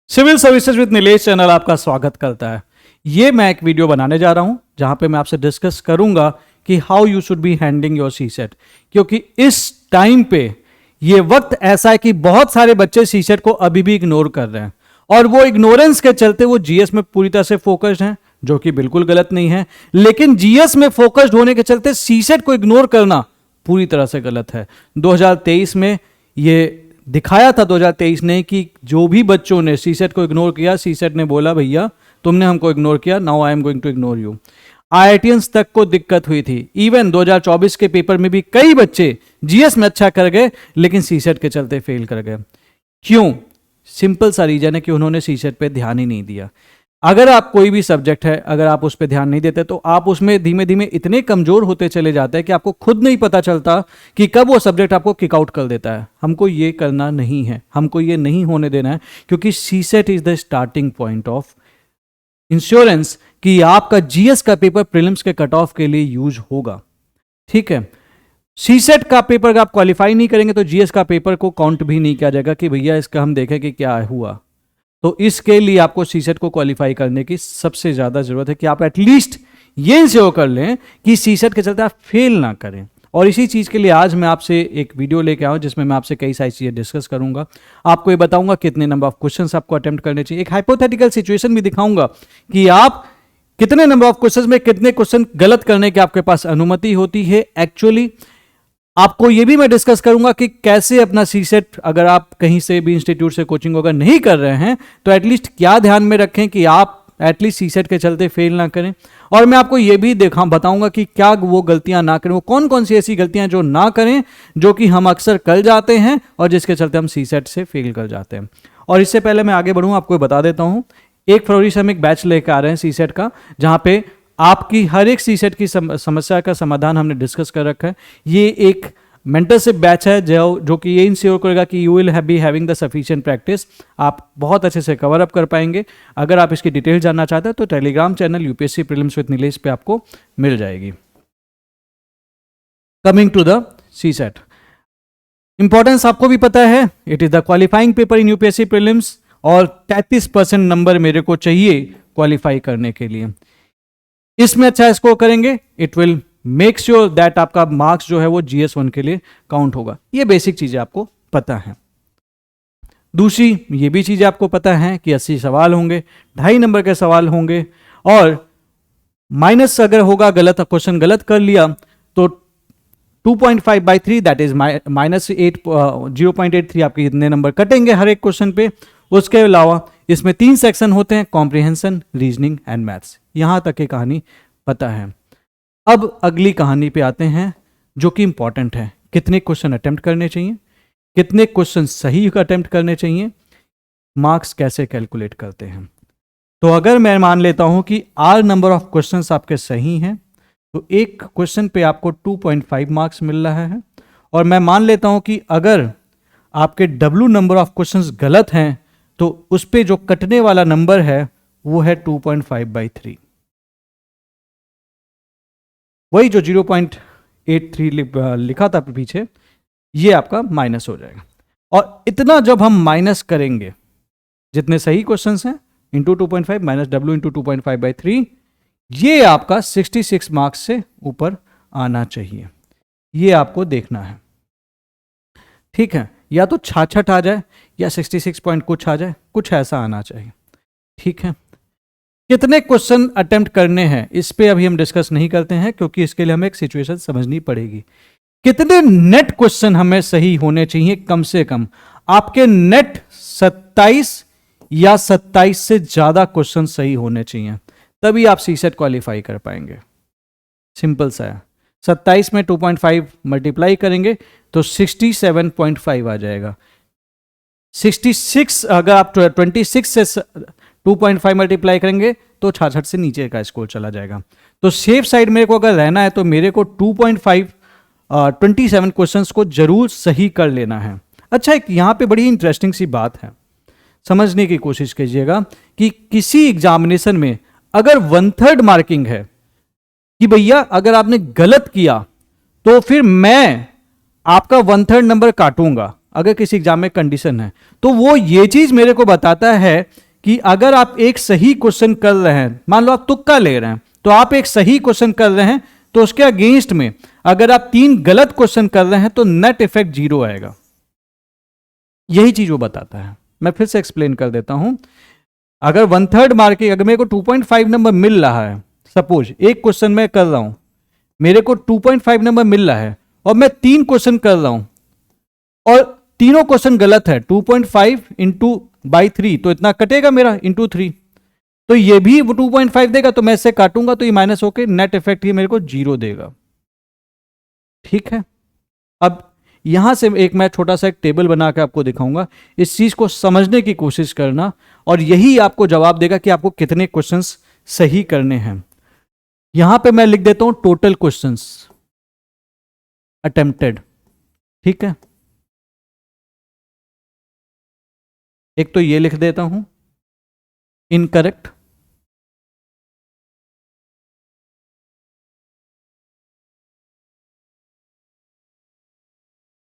Civil services with Nilesh channel आपका स्वागत करता है। ये मैं एक वीडियो बनाने जा रहा हूं जहां पे मैं आपसे डिस्कस करूंगा कि how you should be handling your CSAT, क्योंकि इस टाइम पे ये वक्त ऐसा है कि बहुत सारे बच्चे सीसेट को अभी भी इग्नोर कर रहे हैं और वो इग्नोरेंस के चलते वो जीएस में पूरी तरह से फोकस्ड हैं, जो कि बिल्कुल गलत नहीं है। लेकिन जीएस में फोकस्ड होने के चलते सीसेट को इग्नोर करना पूरी तरह से गलत है। 2023 में ये दिखाया था 2023 ने कि जो भी बच्चों ने सीसेट को इग्नोर किया, सीसेट ने बोला भैया तुमने हमको इग्नोर किया, now I am going to ignore you. IITians तक को दिक्कत हुई थी। इवन 2024 के पेपर में भी कई बच्चे जीएस में अच्छा कर गए लेकिन सीसेट के चलते फेल कर गए। क्यों? सिंपल सा रीजन है कि उन्होंने सीसेट पे ध्यान ही नहीं दिया। अगर आप कोई भी सब्जेक्ट है, अगर आप उस पर ध्यान नहीं देते तो आप उसमें धीमे धीमे इतने कमजोर होते चले जाते हैं कि आपको खुद नहीं पता चलता कि कब वो सब्जेक्ट आपको किक आउट कर देता है। हमको ये करना नहीं है, हमको ये नहीं होने देना है, क्योंकि CSAT is the starting point of insurance कि आपका जीएस का पेपर प्रीलिम्स के कट ऑफ के लिए यूज होगा। ठीक है, सीसेट का पेपर अगर आप क्वालिफाई नहीं करेंगे तो जीएस का पेपर को काउंट भी नहीं किया जाएगा कि भैया इसका हम देखें कि क्या हुआ। तो इसके लिए आपको सीसेट को क्वालिफाई करने की सबसे ज्यादा जरूरत है कि आप एटलीस्ट ये इंश्योर कर लें कि सीसेट के चलते आप फेल ना करें। और इसी चीज के लिए आज मैं आपसे एक वीडियो लेके आऊं जिसमें मैं आपसे कई सारी चीजें डिस्कस करूंगा। आपको ये बताऊंगा कितने नंबर ऑफ क्वेश्चंस आपको अटेम्प्ट करने चाहिए, एक हाइपोथेटिकल सिचुएशन भी दिखाऊंगा कि आप कितने नंबर ऑफ क्वेश्चंस में कितने क्वेश्चन गलत करने की आपके पास अनुमति होती है। एक्चुअली आपको यह भी मैं डिस्कस करूंगा कि कैसे अपना सीसेट, अगर आप कहीं से भी इंस्टीट्यूट से कोचिंग अगर नहीं कर रहे हैं तो एटलीस्ट क्या ध्यान में रखें कि आप एटलीस्ट सीसेट के चलते फेल ना करें। और मैं आपको यह भी बताऊंगा कि क्या वो गलतियां ना करें, वो कौन कौन सी ऐसी गलतियां जो ना करें जो कि हम अक्सर कर जाते हैं और जिसके चलते हम सीसेट से फेल कर जाते हैं। और इससे पहले मैं आगे बढ़ूं, आपको बता देता हूं 1 फरवरी से हम एक बैच लेकर आ रहे हैं सीसेट का, जहां पे आपकी हर एक सीसेट की समस्या का समाधान हमने डिस्कस कर रखा है। ये एक मेंटरशिप बैच है जो कि ये इंश्योर करेगा कि you will be having the sufficient practice, आप बहुत अच्छे से कवर अप कर पाएंगे। अगर आप इसकी डिटेल जानना चाहते हैं तो Telegram channel UPSC prelims with Nilesh पे आपको मिल जाएगी। Coming to the CSAT, importance आपको भी पता है, it is the qualifying paper in UPSC prelims और 33% नंबर मेरे को चाहिए क्वालिफाई करने के लिए। इसमें अच्छा स्कोर करेंगे, it will make sure that आपका मार्क्स जो है वो GS1 के लिए काउंट होगा। ये बेसिक चीजें आपको पता है। दूसरी ये भी चीजें आपको पता है कि 80 सवाल होंगे, 2.5 नंबर के सवाल होंगे और माइनस अगर होगा, गलत क्वेश्चन गलत कर लिया तो 2.5/3 दैट इज -0.83 आपके इतने नंबर कटेंगे हर एक क्वेश्चन पे। उसके अलावा इसमें 3 सेक्शन होते हैं, कॉम्प्रिहेंशन, रीजनिंग एंड मैथ्स। यहां तक की कहानी पता है। अब अगली कहानी पे आते हैं जो कि इंपॉर्टेंट है, कितने क्वेश्चन अटेम्प्ट करने चाहिए, कितने क्वेश्चन सही अटेम्प्ट करने चाहिए, मार्क्स कैसे कैलकुलेट करते हैं। तो अगर मैं मान लेता हूं कि R नंबर ऑफ क्वेश्चंस आपके सही हैं तो एक क्वेश्चन पे आपको 2.5 मार्क्स मिल रहा है। और मैं मान लेता हूं कि अगर आपके W नंबर ऑफ क्वेश्चंस गलत हैं तो उस पे जो कटने वाला नंबर है वो है 2.5/3। वही जो 0.83 लिखा था पीछे, ये आपका माइनस हो जाएगा। और इतना जब हम माइनस करेंगे, जितने सही क्वेश्चंस हैं इंटू 2.5 माइनस W इंटू 2.5/3, ये आपका 66 मार्क्स से ऊपर आना चाहिए। ये आपको देखना है। ठीक है, या तो 66 आ जाए या 66 पॉइंट कुछ आ जाए, कुछ ऐसा आना चाहिए। ठीक है, कितने क्वेश्चन अटेम्प्ट करने हैं इस पे अभी हम डिस्कस नहीं करते हैं, क्योंकि इसके लिए हमें एक सिचुएशन समझनी पड़ेगी। कितने नेट क्वेश्चन हमें सही होने चाहिए? कम से कम आपके नेट 27 या 27 से ज्यादा क्वेश्चन सही होने चाहिए, तभी आप सीसेट क्वालिफाई कर पाएंगे। सिंपल सा है। 27 में 2.5 मल्टीप्लाई करेंगे तो 67.5 आ जाएगा। 66 अगर आप 26 से 2.5 मल्टीप्लाई करेंगे तो 66 से नीचे का स्कोर चला जाएगा। तो सेफ साइड मेरे को अगर रहना है तो मेरे को 27 क्वेश्चंस को जरूर सही कर लेना है। अच्छा, एक यहां पे बड़ी इंटरेस्टिंग सी बात है, समझने की कोशिश कीजिएगा कि किसी एग्जामिनेशन में अगर 1/3 मार्किंग है कि भैया अगर आपने गलत किया तो फिर मैं आपका 1/3 नंबर काटूंगा। अगर किसी एग्जाम में कंडीशन है, तो वो ये चीज मेरे को बताता है कि अगर आप एक सही क्वेश्चन कर रहे हैं, मान लो आप तुक्का ले रहे हैं, तो आप एक सही क्वेश्चन कर रहे हैं, तो उसके अगेंस्ट में अगर आप 3 गलत क्वेश्चन कर रहे हैं तो नेट इफेक्ट 0 आएगा। यही चीज वो बताता है। मैं फिर से एक्सप्लेन कर देता हूं। अगर 1/3 मार्किंग, अगर मेरे को 2.5 नंबर मिल रहा है, सपोज एक क्वेश्चन मैं कर रहा हूं, मेरे को 2.5 नंबर मिल रहा है और मैं 3 क्वेश्चन कर रहा हूं और तीनों क्वेश्चन गलत है, 2.5 इंटू बाई 3 तो इतना कटेगा मेरा इंटू 3, तो ये भी वो 2.5 देगा, तो मैं इससे काटूंगा तो ये माइनस होके नेट इफेक्ट ये मेरे को 0 देगा। ठीक है, अब यहां से एक मैं छोटा सा एक टेबल बना के आपको दिखाऊंगा, इस चीज को समझने की कोशिश करना और यही आपको जवाब देगा कि आपको कितने क्वेश्चंस सही करने हैं। यहां पे मैं लिख देता हूं टोटल क्वेश्चंस अटेम्प्टेड। ठीक है, एक तो ये लिख देता हूं इनकरेक्ट,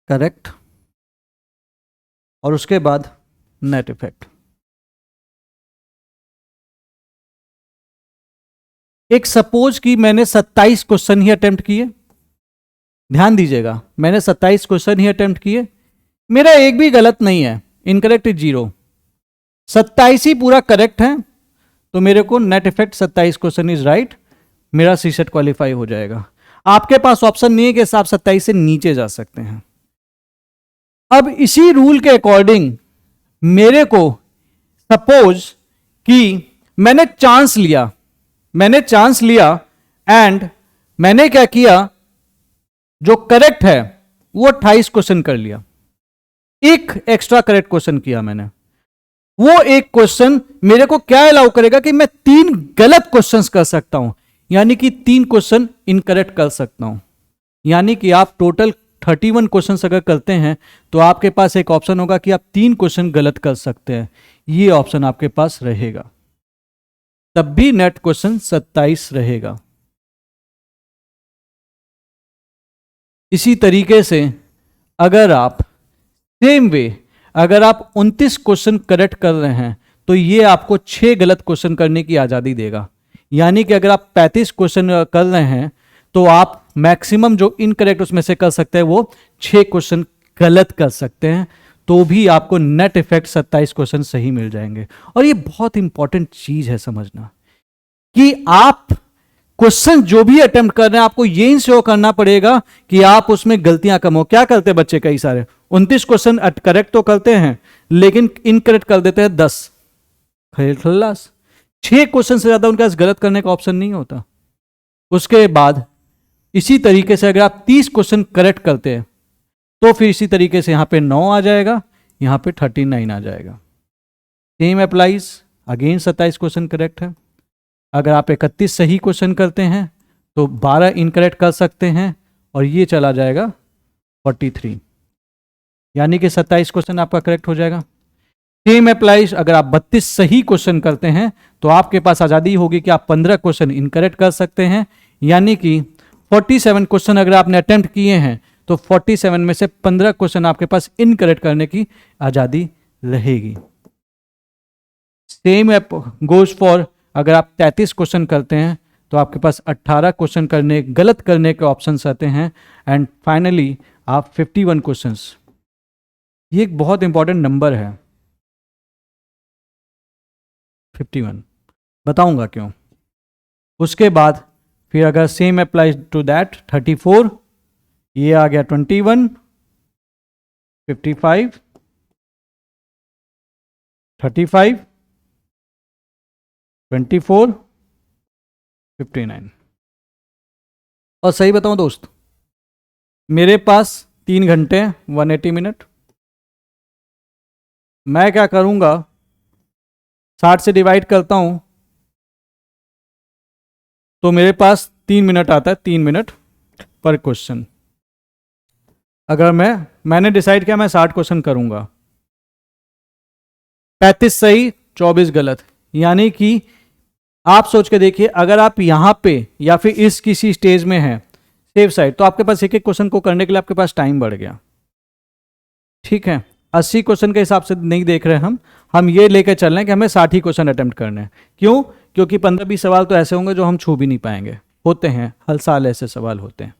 करेक्ट, और उसके बाद नेट इफेक्ट। एक सपोज कि मैंने 27 क्वेश्चन ही अटेम्प्ट किए, ध्यान दीजिएगा, मैंने 27 क्वेश्चन ही अटेम्प्ट किए, मेरा एक भी गलत नहीं है, इनकरेक्ट 0, 27 ही पूरा करेक्ट है, तो मेरे को net effect 27 question is right, मेरा सीसेट क्वालिफाई हो जाएगा। आपके पास ऑप्शन नहीं है कि आप 27 से नीचे जा सकते हैं। अब इसी रूल के अकॉर्डिंग मेरे को सपोज कि मैंने चांस लिया एंड मैंने क्या किया, जो करेक्ट है वो 28 क्वेश्चन कर लिया, एक एक्स्ट्रा करेक्ट क्वेश्चन किया मैंने, वो एक क्वेश्चन मेरे को क्या अलाउ करेगा कि मैं 3 गलत क्वेश्चंस कर सकता हूं, यानी कि 3 क्वेश्चन इनकरेक्ट कर सकता हूं। यानी कि आप टोटल 31 क्वेश्चन अगर करते हैं तो आपके पास एक ऑप्शन होगा कि आप 3 क्वेश्चन गलत कर सकते हैं, ये ऑप्शन आपके पास रहेगा, तब भी नेट क्वेश्चन 27 रहेगा। इसी तरीके से अगर आप सेम वे अगर आप 29 क्वेश्चन करेक्ट कर रहे हैं तो ये आपको 6 गलत क्वेश्चन करने की आजादी देगा। यानी कि अगर आप 35 क्वेश्चन कर रहे हैं तो आप मैक्सिमम जो इनकरेक्ट उसमें से कर सकते हैं वो 6 क्वेश्चन गलत कर सकते हैं, तो भी आपको नेट इफेक्ट 27 क्वेश्चन सही मिल जाएंगे। और ये बहुत इंपॉर्टेंट चीज है समझना कि आप क्वेश्चन जो भी अटेम्प्ट कर रहे हैं आपको ये इंश्योर करना पड़ेगा कि आप उसमें गलतियां कम हो। क्या करते हैं बच्चे, कई सारे 29 क्वेश्चन करेक्ट तो करते हैं लेकिन इनकरेक्ट कर देते हैं 10, खल्लास। 6 क्वेश्चन से ज्यादा उनके पास गलत करने का ऑप्शन नहीं होता। उसके बाद इसी तरीके से अगर आप 30 क्वेश्चन करेक्ट करते हैं तो फिर इसी तरीके से यहां पे 9 आ जाएगा, यहां पे 39 आ जाएगा। Same applies, again 27 question correct है। अगर आप 31 सही क्वेश्चन करते हैं तो 12 इनकरेक्ट कर सकते हैं और ये चला जाएगा 43, यानी कि 27 क्वेश्चन आपका करेक्ट हो जाएगा। सेम अप्लाइज, अगर आप 32 सही क्वेश्चन करते हैं तो आपके पास आजादी होगी कि आप 15 क्वेश्चन इनकरेक्ट कर सकते हैं, यानी कि 47 क्वेश्चन अगर आपने अटेम्प्ट किए हैं तो 47 में से 15 क्वेश्चन आपके पास इनकरेक्ट करने की आजादी रहेगी। सेम गोज फॉर अगर आप 33 क्वेश्चन करते हैं तो आपके पास 18 क्वेश्चन गलत करने के ऑप्शंस आते हैं एंड फाइनली आप 51 क्वेश्चंस, ये एक बहुत इंपॉर्टेंट नंबर है 51, बताऊंगा क्यों। उसके बाद फिर अगर सेम अप्लाइज टू दैट 34, ये आ गया 21, 55, 35, 24, 59। और सही बताऊं दोस्त, मेरे पास 3 घंटे 180 मिनट, मैं क्या करूंगा 60 से डिवाइड करता हूं तो मेरे पास 3 मिनट आता है, 3 मिनट पर क्वेश्चन। अगर मैंने डिसाइड किया मैं 60 क्वेश्चन करूंगा, 35 सही 24 गलत, यानी कि आप सोच के देखिए अगर आप यहां पे या फिर इस किसी स्टेज में हैं सेफ साइड, तो आपके पास एक एक क्वेश्चन को करने के लिए आपके पास टाइम बढ़ गया। ठीक है, 80 क्वेश्चन के हिसाब से नहीं देख रहे हम ये लेके चल रहे हैं कि हमें 60 ही क्वेश्चन अटेम्प्ट करने हैं। क्यों? क्योंकि 15-20 सवाल तो ऐसे होंगे जो हम छू भी नहीं पाएंगे, होते हैं हर साल ऐसे सवाल होते हैं,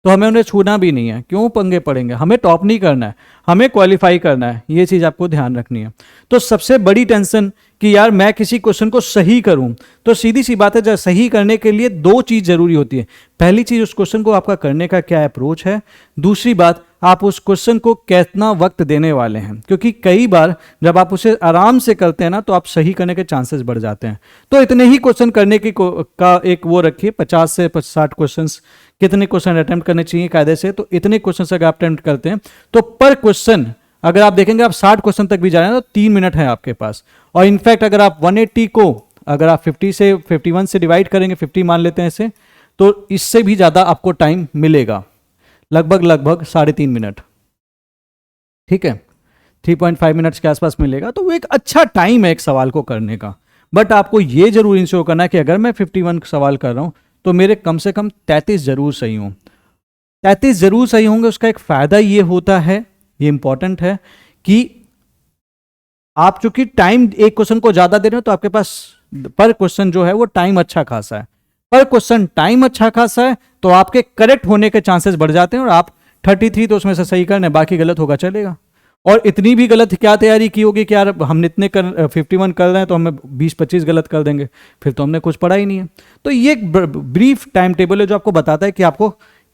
तो हमें उन्हें छूना भी नहीं है। क्यों पंगे पड़ेंगे? हमें टॉप नहीं करना है, हमें क्वालिफाई करना है, ये चीज़ आपको ध्यान रखनी है। तो सबसे बड़ी टेंशन कि यार मैं किसी क्वेश्चन को सही करूं, तो सीधी सी बात है, जब सही करने के लिए दो चीज़ जरूरी होती है। पहली चीज़, उस क्वेश्चन को आपका करने का क्या अप्रोच है। दूसरी बात, आप उस क्वेश्चन को कितना वक्त देने वाले हैं, क्योंकि कई बार जब आप उसे आराम से करते हैं ना, तो आप सही करने के चांसेस बढ़ जाते हैं। तो इतने ही क्वेश्चन करने की का एक वो रखिए, 50 से 60 क्वेश्चन, कितने क्वेश्चन अटेम्प्ट करने चाहिए कायदे से, तो इतने क्वेश्चन अगर आप अटेम्प्ट करते हैं तो पर क्वेश्चन अगर आप देखेंगे आप 60 क्वेश्चन तक भी जा रहे हैं तो 3 मिनट है आपके पास। और इनफैक्ट अगर आप 180 को अगर आप 50 से 51 से डिवाइड करेंगे, 50 मान लेते हैं इसे, तो इससे भी ज़्यादा आपको टाइम मिलेगा, लगभग 3.5 मिनट। ठीक है, 3.5 मिनट्स के आसपास मिलेगा, तो वो एक अच्छा टाइम है एक सवाल को करने का। बट आपको ये जरूर इंश्योर करना है कि अगर मैं 51 सवाल कर रहा हूँ तो मेरे कम से कम 33 जरूर सही हों। 33 जरूर सही होंगे। उसका एक फायदा ये होता है, ये इंपॉर्टेंट है, कि आप चूंकि टाइम एक क्वेश्चन को ज्यादा दे रहे हो तो आपके पास पर क्वेश्चन जो है वो टाइम अच्छा खासा है। पर क्वेश्चन टाइम अच्छा खासा है तो आपके करेक्ट होने के चांसेस बढ़ जाते हैं, और आप 33 तो उसमें से सही करने, बाकी गलत होगा चलेगा। और इतनी भी गलत क्या तैयारी की होगी कि यार हम इतने 51 कर रहे हैं तो हमें 20-25 गलत कर देंगे, फिर तो हमने कुछ पढ़ा ही नहीं है। तो ये एक ब्रीफ टाइम टेबल है जो आपको बताता है कि आपको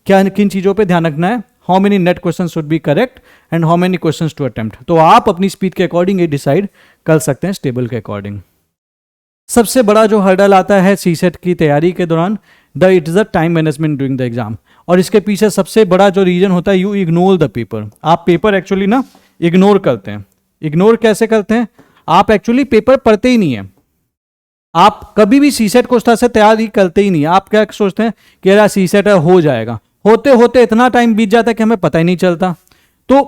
क्या किन चीज़ों पे ध्यान रखना है। How many net question should be correct and how many question to attempt. तो आप अपनी स्पीड के अकॉर्डिंग ये डिसाइड कर सकते हैं, स्टेबल के अकॉर्डिंग। सबसे बड़ा जो हर्डल आता है सीसेट की तैयारी के दौरान, it is the time management during the exam. और इसके पीछे सबसे बड़ा जो रीजन होता है, यू इग्नोर द पेपर। आप पेपर एक्चुअली ना इग्नोर करते हैं। इग्नोर कैसे करते हैं? आप एक्चुअली पेपर पढ़ते ही नहीं है। आप कभी भी सीसेट को उस तरह से तैयारी करते ही नहीं। आप क्या सोचते हैं कि यार सीसेट है, हो जाएगा, होते होते इतना टाइम बीत जाता है कि हमें पता ही नहीं चलता। तो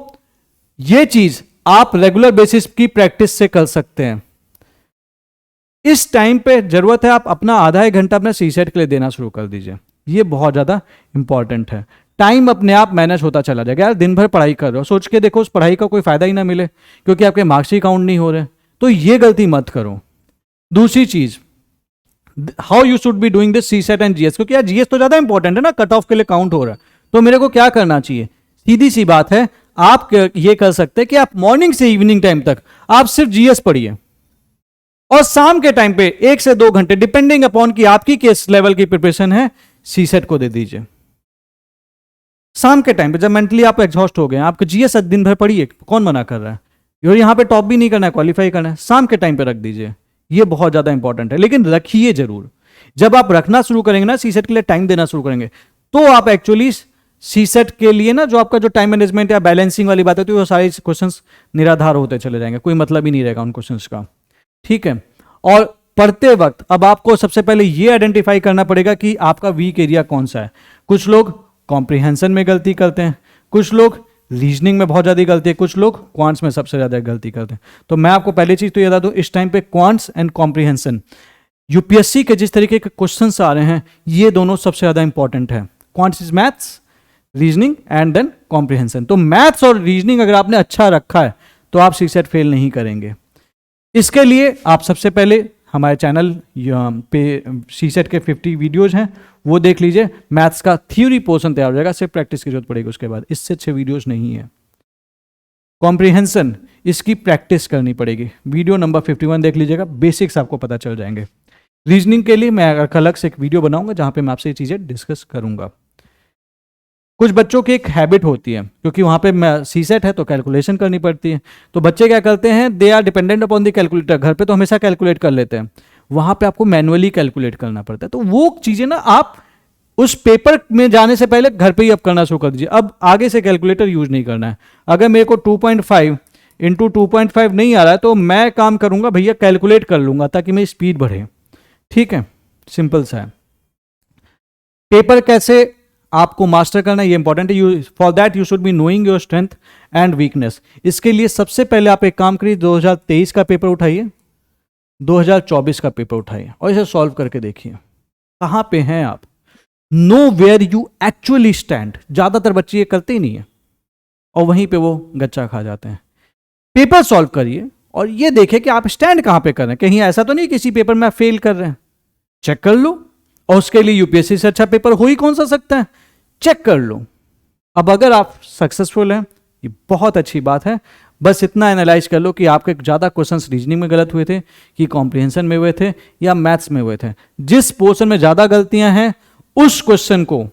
ये चीज आप रेगुलर बेसिस की प्रैक्टिस से कर सकते हैं। इस टाइम पे जरूरत है आप अपना आधा एक घंटा अपने सीसेट के लिए देना शुरू कर दीजिए। ये बहुत ज्यादा इंपॉर्टेंट है। टाइम अपने आप मैनेज होता चला जाएगा। यार दिन भर पढ़ाई कर रहे हो, सोच के देखो उस पढ़ाई का कोई फायदा ही ना मिले क्योंकि आपके मार्क्स ही काउंट नहीं हो रहे, तो ये गलती मत करो। दूसरी चीज, how you should be doing this CSAT and GS, क्योंकि यार जीएस तो ज्यादा इंपॉर्टेंट है ना, कट ऑफ के लिए काउंट हो रहा है। तो मेरे को क्या करना चाहिए? सीधी सी बात है, आप ये कर सकते हैं कि आप मॉर्निंग से इवनिंग टाइम तक आप सिर्फ जीएस पढ़िए, और शाम के टाइम पे 1 से 2 घंटे डिपेंडिंग अपॉन कि आपकी किस लेवल की प्रिपरेशन है, सीसेट को दे दीजिए। शाम के टाइम पे जब मेंटली आप एग्जॉस्ट हो गए, आपको जीएस दिन भर पढ़िए, कौन मना कर रहा है? और यहां पे टॉप भी नहीं करना है, क्वालिफाई करना है, शाम के टाइम पे रख दीजिए। ये बहुत ज्यादा इंपॉर्टेंट है, लेकिन रखिए जरूर। जब आप रखना शुरू करेंगे ना, सीसेट के लिए टाइम देना शुरू करेंगे, तो आप एक्चुअली सीसेट के लिए ना जो आपका जो टाइम मैनेजमेंट या बैलेंसिंग वाली बात होती है, वो सारे क्वेश्चंस निराधार होते चले जाएंगे, कोई मतलब ही नहीं रहेगा उन क्वेश्चंस का। ठीक है। और पढ़ते वक्त अब आपको सबसे पहले ये आइडेंटिफाई करना पड़ेगा कि आपका वीक एरिया कौन सा है। कुछ लोग कॉम्प्रिहेंशन में गलती करते हैं, कुछ लोग रीजनिंग में बहुत ज़्यादा गलती है, कुछ लोग क्वांट्स में सबसे ज़्यादा गलती करते हैं। तो मैं आपको पहली चीज़ तो ये बता दूं, इस टाइम पे क्वांट्स एंड कॉम्प्रिहेंशन, यूपीएससी के जिस तरीके के क्वेश्चंस आ रहे हैं, ये दोनों सबसे ज़्यादा इंपॉर्टेंट है। Quants is maths, reasoning and then comprehension. तो मैथ्स और रीजनिंग अगर आपने अच्छा रखा है तो आप सीसेट फेल नहीं करेंगे। इसके लिए आप सबसे पहले हमारे चैनल पे सीसेट के 50 वीडियोज हैं, वो देख लीजिए। मैथ्स का थ्योरी पोर्शन तैयार हो जाएगा, सिर्फ प्रैक्टिस की जरूरत पड़ेगी उसके बाद। इससे अच्छे वीडियोज नहीं है। कॉम्प्रिहेंशन, इसकी प्रैक्टिस करनी पड़ेगी। वीडियो नंबर 51 देख लीजिएगा, बेसिक्स आपको पता चल जाएंगे। रीजनिंग के लिए मैं अलग से एक वीडियो बनाऊंगा जहां पे मैं आपसे ये चीजें डिस्कस करूंगा। कुछ बच्चों की एक हैबिट होती है, क्योंकि वहां पे सीसेट है तो कैलकुलेशन करनी पड़ती है, तो बच्चे क्या करते हैं, they are dependent upon the calculator. घर पे तो हमेशा कैलकुलेट कर लेते हैं, वहां पे आपको मैनुअली कैलकुलेट करना पड़ता है। तो वो चीजें ना आप उस पेपर में जाने से पहले घर पे ही अब करना शुरू कर दीजिए। अब आगे से कैलकुलेटर यूज नहीं करना है। अगर मेरे को 2.5 इंटू 2.5 नहीं आ रहा है तो मैं काम करूंगा भैया, कैलकुलेट कर लूंगा ताकि मेरी स्पीड बढ़े। ठीक है, सिंपल सा है। पेपर कैसे आपको मास्टर करना है, ये इंपॉर्टेंट है। For that you should be knowing your strength and weakness. इसके लिए सबसे पहले आप एक काम करिए, 2023 का पेपर उठाइए, 2024 का पेपर उठाइए और इसे सॉल्व करके देखिए कहां पे हैं आप। Know where you actually stand. ज्यादातर बच्चे ये करते ही नहीं है और वहीं पे वो गच्चा खा जाते हैं। पेपर सॉल्व करिए और ये देखें कि आप स्टैंड कहां पे कर रहे हैं। कहीं ऐसा तो नहीं किसी पेपर में आप फेल कर रहे हैं, चेक कर लो। और उसके लिए यूपीएससी से अच्छा पेपर हो ही कौन सा सकता है, चेक कर लो। अब अगर आप सक्सेसफुल हैं, ये बहुत अच्छी बात है। बस इतना एनालाइज कर लो कि आपके ज़्यादा क्वेश्चंस रीजनिंग में गलत हुए थे कि कॉम्प्रिहेंशन में हुए थे या मैथ्स में हुए थे। जिस पोर्शन में ज़्यादा गलतियां हैं उस क्वेश्चन को,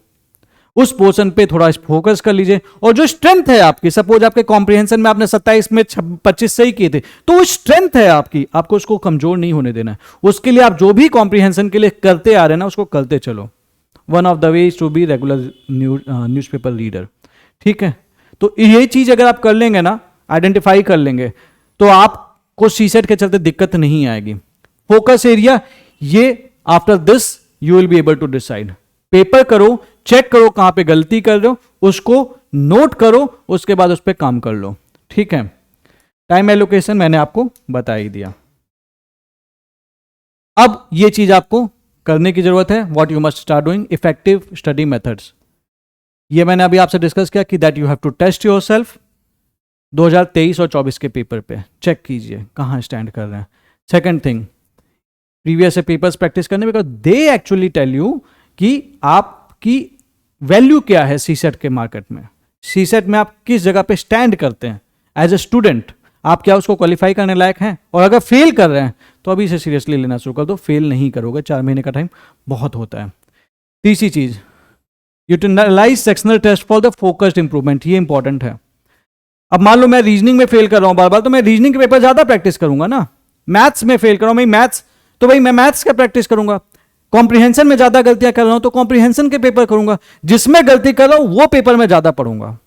उस पोर्शन पे थोड़ा फोकस कर लीजिए। और जो स्ट्रेंथ है आपकी, सपोज आपके कॉम्प्रिहेंशन में आपने 27 में 25 सही किए थे, तो वो स्ट्रेंथ है आपकी, आपको उसको कमजोर नहीं होने देना है। उसके लिए आप जो भी कॉम्प्रिहेंशन के लिए करते आ रहे हैं ना, उसको करते चलो। One of the ways to be regular newspaper reader. ठीक है, तो ये चीज अगर आप कर लेंगे ना, आइडेंटिफाई कर लेंगे, तो आपको सीसेट के चलते दिक्कत नहीं आएगी। फोकस एरिया ये after this you will be able to decide. Paper करो, चेक करो कहां पे गलती कर रहे हो, उसको नोट करो, उसके बाद उस पर काम कर लो। ठीक है, टाइम एलोकेशन मैंने आपको बता ही दिया। अब ये चीज आपको करने की जरूरत है। What you must start doing, effective study methods. ये मैंने अभी आपसे डिस्कस किया कि that you have to test yourself. 2023 और 24 के पेपर पे चेक कीजिए कहां स्टैंड कर रहे हैं। Second thing, previous papers practice करने, because they actually tell you कि आपकी वैल्यू क्या है सीसेट के मार्केट में। सीसेट में आप किस जगह पे स्टैंड करते हैं एज ए स्टूडेंट, आप क्या उसको क्वालिफाई करने लायक हैं। और अगर फेल कर रहे हैं तो अभी से सीरियसली लेना शुरू कर दो। फेल नहीं करोगे, 4 महीने का टाइम बहुत होता है। तीसरी चीज, utilise sectional test for the focused improvement. ये इंपॉर्टेंट है। अब मान लो मैं रीजनिंग में फेल कर रहा हूं बार बार, तो मैं रीजनिंग के पेपर ज्यादा प्रैक्टिस करूंगा ना। मैथ्स में फेल कर रहा हूं मैं, मैथ्स तो भाई मैं मैथ्स का प्रैक्टिस करूंगा। कॉम्प्रिहेंशन में ज्यादा गलतियां कर रहा हूं तो कॉम्प्रिहेंशन के पेपर करूंगा। जिसमें गलती कर रहा हूं वो पेपर में ज्यादा पढ़ूंगा,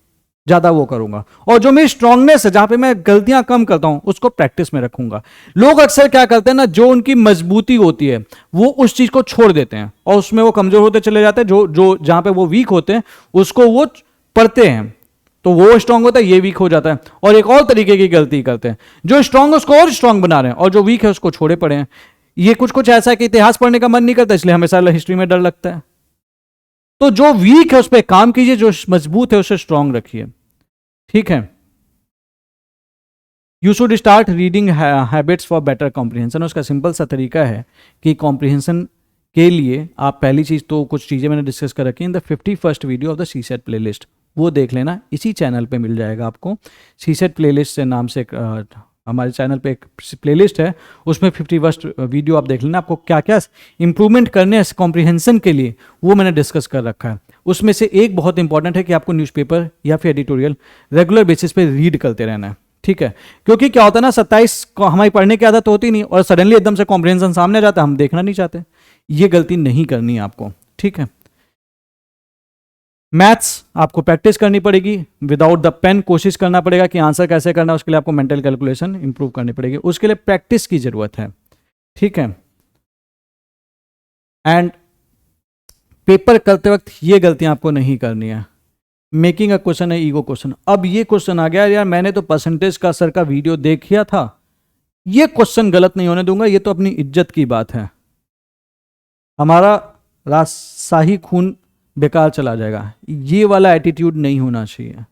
ज्यादा वो करूंगा। और जो मेरी स्ट्रांगनेस है, जहां पे मैं गलतियां कम करता हूं, उसको प्रैक्टिस में रखूंगा। लोग अक्सर क्या करते हैं ना, जो उनकी मजबूती होती है वो उस चीज को छोड़ देते हैं और उसमें वो कमजोर होते चले जाते हैं। जो जहां पे वो वीक होते हैं उसको वो पढ़ते हैं, तो वो स्ट्रांग होता है, ये वीक हो जाता है। और एक और तरीके की गलती करते हैं, जो स्ट्रांग है उसको और स्ट्रांग बना रहे हैं और जो वीक है उसको छोड़े पड़े हैं। ये कुछ ऐसा है कि इतिहास पढ़ने का मन नहीं करता, इसलिए हमेशा हिस्ट्री में डर लगता है। तो जो वीक है उस पर काम कीजिए, जो मजबूत है उसे स्ट्रांग रखिए। ठीक है, you should start reading habits for better comprehension. उसका सिंपल सा तरीका है कि कॉम्प्रिहेंशन के लिए आप पहली चीज तो कुछ चीजें मैंने डिस्कस कर रखी in the 51st video of the CSAT playlist, वो देख लेना, इसी चैनल पे मिल जाएगा आपको। सीसेट प्लेलिस्ट से नाम से हमारे चैनल पे एक प्लेलिस्ट है, उसमें 51st वीडियो आप देख लेना। आपको क्या क्या इंप्रूवमेंट करने हैं कॉम्प्रिहेंशन के लिए, वो मैंने डिस्कस कर रखा है। उसमें से एक बहुत इंपॉर्टेंट है कि आपको न्यूज़पेपर या फिर एडिटोरियल रेगुलर बेसिस पे रीड करते रहना है। ठीक है, क्योंकि क्या होता है ना, 27 को हमारी पढ़ने की आदत होती नहीं और सडनली एकदम से कॉम्प्रिहेंशन सामने जाता है, हम देखना नहीं चाहते। ये गलती नहीं करनी है आपको। ठीक है, मैथ्स आपको प्रैक्टिस करनी पड़ेगी, विदाउट द पेन कोशिश करना पड़ेगा कि आंसर कैसे करना है। उसके लिए आपको मेंटल कैलकुलेशन इंप्रूव करनी पड़ेगी, उसके लिए प्रैक्टिस की जरूरत है। ठीक है, एंड पेपर करते वक्त ये गलतियां आपको नहीं करनी है। मेकिंग अ क्वेश्चन है ईगो क्वेश्चन। अब ये क्वेश्चन आ गया यार, मैंने तो परसेंटेज का सर का वीडियो देखिया था, ये क्वेश्चन गलत नहीं होने दूंगा, ये तो अपनी इज्जत की बात है, हमारा शाही खून बेकार चला जाएगा। ये वाला एटीट्यूड नहीं होना चाहिए।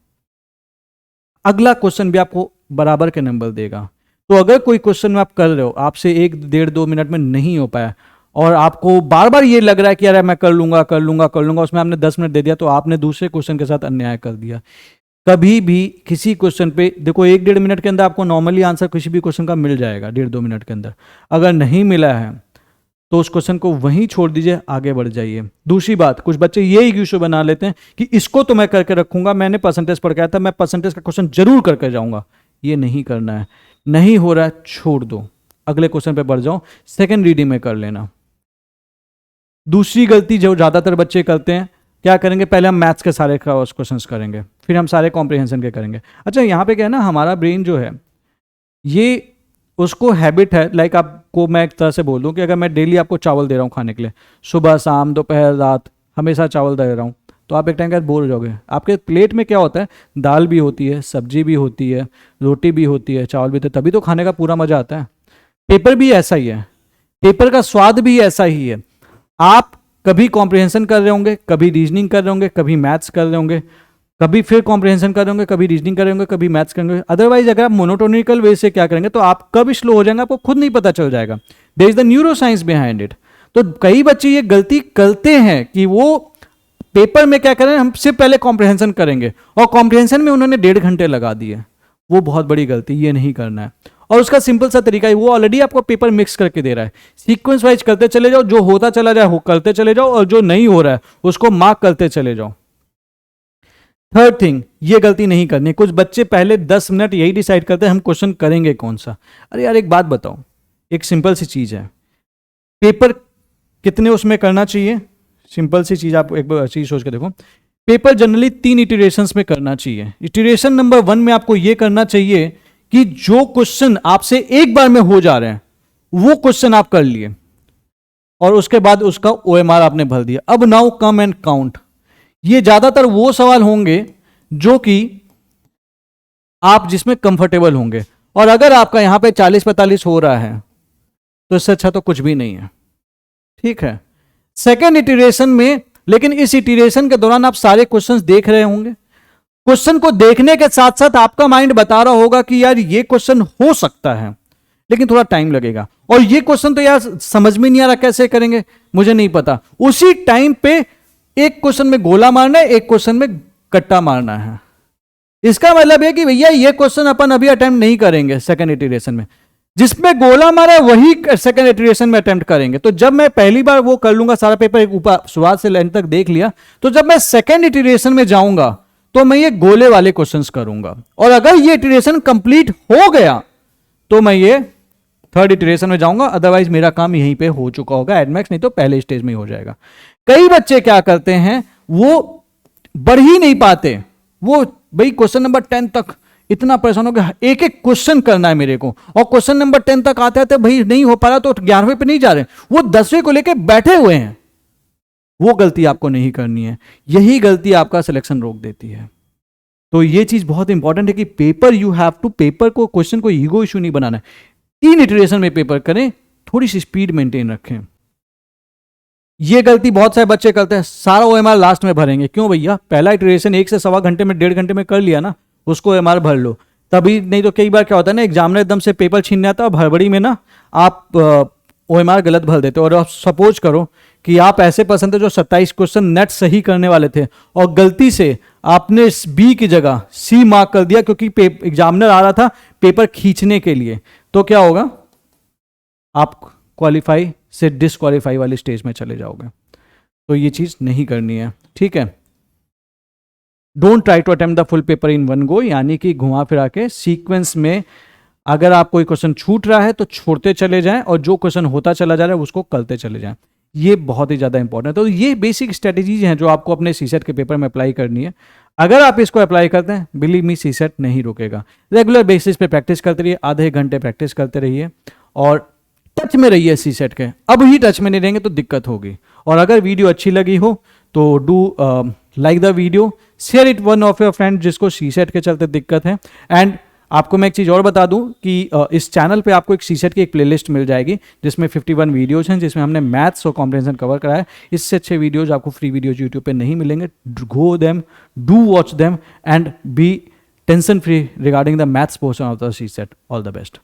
अगला क्वेश्चन भी आपको बराबर के नंबर देगा। तो अगर कोई क्वेश्चन आप कर रहे हो, आपसे 1, 1.5, 2 मिनट में नहीं हो पाया और आपको बार बार ये लग रहा है कि यार मैं कर लूंगा कर लूंगा कर लूंगा, उसमें आपने 10 मिनट दे दिया, तो आपने दूसरे क्वेश्चन के साथ अन्याय कर दिया। कभी भी किसी क्वेश्चन पे देखो, 1, 1.5 मिनट के अंदर आपको नॉर्मली आंसर किसी भी क्वेश्चन का मिल जाएगा, 1.5, 2 मिनट के अंदर। अगर नहीं मिला है तो उस क्वेश्चन को वहीं छोड़ दीजिए, आगे बढ़ जाइए। दूसरी बात, कुछ बच्चे ये इश्यू बना लेते हैं कि इसको तो मैं करके रखूंगा, मैंने परसेंटेज पढ़ के आया था, मैं परसेंटेज का क्वेश्चन जरूर करके जाऊंगा। ये नहीं करना है, नहीं हो रहा है छोड़ दो, अगले क्वेश्चन पे बढ़ जाओ, सेकंड रीडिंग में कर लेना। दूसरी गलती जो ज्यादातर बच्चे करते हैं, क्या करेंगे, पहले हम मैथ्स के सारे क्वेश्चंस करेंगे, फिर हम सारे कॉम्प्रिहेंशन के करेंगे। अच्छा, यहाँ पे क्या है ना, हमारा ब्रेन जो है ये उसको हैबिट है, लाइक आपको मैं एक तरह से बोल दूं कि अगर मैं डेली आपको चावल दे रहा हूँ खाने के लिए, सुबह शाम दोपहर रात हमेशा चावल दे रहा हूँ, तो आप एक टाइम के बाद बोर हो जाओगे। आपके प्लेट में क्या होता है, दाल भी होती है, सब्जी भी होती है, रोटी भी होती है, चावल भी होते हैं, तभी तो खाने का पूरा मजा आता है। पेपर भी ऐसा ही है, पेपर का स्वाद भी ऐसा ही है। आप कभी कॉम्प्रिहेंशन कर रहे होंगे, कभी रीजनिंग कर रहे होंगे, कभी मैथ्स कर रहे होंगे, कभी फिर कॉम्प्रिहेंशन करेंगे, कभी रीजनिंग करेंगे, कभी मैथ्स करेंगे। अदरवाइज अगर आप मोनोटोनिकल वे से क्या करेंगे तो आप कब स्लो हो जाएंगे आपको खुद नहीं पता चल जाएगा। There is the neuroscience behind it. तो कई बच्चे ये गलती करते हैं कि वो पेपर में क्या करें, हम सिर्फ पहले कॉम्प्रिहेंशन करेंगे और कॉम्प्रिहेंशन में उन्होंने 1.5 घंटे लगा दिए। वो बहुत बड़ी गलती, ये नहीं करना है। और उसका सिंपल सा तरीका है, वो ऑलरेडी आपको पेपर मिक्स करके दे रहा है, सीक्वेंस वाइज करते चले जाओ, जो होता चला जाए हो करते चले जाओ, और जो नहीं हो रहा है उसको मार्क करते चले जाओ। थर्ड थिंग, ये गलती नहीं करनी। कुछ बच्चे पहले 10 मिनट यही डिसाइड करते हैं हम क्वेश्चन करेंगे कौन सा। अरे यार एक बात बताओ, एक सिंपल सी चीज है, पेपर कितने उसमें करना चाहिए? सिंपल सी चीज, आप एक बार चीज सोच के देखो, पेपर जनरली 3 इटरेशंस में करना चाहिए। इटरेशन नंबर 1 में आपको यह करना चाहिए कि जो क्वेश्चन आपसे एक बार में हो जा रहे हैं वो क्वेश्चन आप कर लिए और उसके बाद उसका OMR आपने भर दिया। अब नाउ कम एंड काउंट। ये ज्यादातर वो सवाल होंगे जो कि आप जिसमें कंफर्टेबल होंगे, और अगर आपका यहां पे 40-45 हो रहा है तो इससे अच्छा तो कुछ भी नहीं है, ठीक है। सेकेंड इटरेशन में, लेकिन इस इटरेशन के दौरान आप सारे क्वेश्चंस देख रहे होंगे। क्वेश्चन को देखने के साथ साथ आपका माइंड बता रहा होगा कि यार ये क्वेश्चन हो सकता है लेकिन थोड़ा टाइम लगेगा, और ये क्वेश्चन तो यार समझ में नहीं आ रहा कैसे करेंगे, मुझे नहीं पता। उसी टाइम पे एक क्वेश्चन में गोला मारना है, एक क्वेश्चन में कट्टा मारना है। इसका मतलब है कि भैया ये क्वेश्चन अपन अभी अटेम्प्ट नहीं करेंगे सेकंड इटरेशन में, जिसमें गोला मारा है वही सेकंड इटरेशन में अटेम्प्ट करेंगे। तो जब मैं पहली बार वो कर लूंगा, सारा पेपर एक ऊपर शुरुआत से एंड तक देख लिया, तो जब मैं सेकंड इटरेशन में जाऊंगा तो मैं ये गोले वाले क्वेश्चंस करूंगा, और अगर ये इटरेशन कंप्लीट हो गया तो मैं ये थर्ड इटरेशन में जाऊंगा। अदरवाइज मेरा काम यहीं पे हो चुका होगा एडमैक्स, नहीं तो पहले स्टेज में ही हो जाएगा। कई बच्चे क्या करते हैं, वो बढ़ ही नहीं पाते, वो भाई क्वेश्चन नंबर 10 तक इतना परेशान हो गया, एक एक क्वेश्चन करना है मेरे को, और क्वेश्चन नंबर 10 तक आते आते भाई नहीं हो पा रहा तो 11वें पे नहीं जा रहे, वो 10वें को लेके बैठे हुए हैं। वो गलती आपको नहीं करनी है, यही गलती आपका सिलेक्शन रोक देती है। तो ये चीज बहुत इंपॉर्टेंट है कि paper you have to, paper को, क्वेश्चन को ईगो इशू नहीं बनाना है। 3 इटरेशन में पेपर करें, थोड़ी सी स्पीड मेंटेन रखें। ये गलती बहुत सारे बच्चे करते हैं, सारा OMR लास्ट में भरेंगे। क्यों भैया, पहला इटरेशन 1 से सवा घंटे में 1.5 घंटे में कर लिया ना, उसको OMR भर लो तभी। नहीं तो कई बार क्या होता है ना, एग्जामिनर एकदम से पेपर छीनने आता है, हड़बड़ी में ना आप OMR गलत भर देते हो। और आप सपोज करो कि आप ऐसे पर्सन थे जो 27 क्वेश्चन नेट सही करने वाले थे और गलती से आपने B की जगह C मार्क कर दिया क्योंकि एग्जामिनर आ रहा था पेपर खींचने के लिए, तो क्या होगा, आप क्वालिफाई से डिसक्वालीफाई वाली स्टेज में चले जाओगे। तो ये चीज नहीं करनी है, ठीक है। Don't try to attempt the full paper in one go, यानी कि घुमा फिरा के सीक्वेंस में अगर आप कोई क्वेश्चन छूट रहा है तो छोड़ते चले जाएं, और जो क्वेश्चन होता चला जा रहा है उसको करते चले जाएं। ये बहुत ही ज्यादा इंपॉर्टेंट है। तो ये बेसिक स्ट्रेटेजीज हैं जो आपको अपने सीसेट के पेपर में अप्लाई करनी है। अगर आप इसको अप्लाई करते हैं, बिलीव मी, सीसेट नहीं रुकेगा। रेगुलर बेसिस पे प्रैक्टिस करते रहिए, आधे घंटे प्रैक्टिस करते रहिए, और टच में रहिए सीसेट के। अब ही टच में नहीं रहेंगे तो दिक्कत होगी। और अगर वीडियो अच्छी लगी हो तो do like the video, share it one of your friend जिसको सीसेट के चलते दिक्कत है। एंड आपको मैं एक चीज़ और बता दूं कि इस चैनल पे आपको एक सीसेट की एक प्लेलिस्ट मिल जाएगी जिसमें 51 वीडियोज हैं, जिसमें हमने मैथ्स और कॉम्प्रिहेंशन कवर कराया है। इससे अच्छे वीडियोज आपको फ्री वीडियोज यूट्यूब पे नहीं मिलेंगे। Go them, do watch them, and be tension free regarding the maths portion of the CSAT. All the best.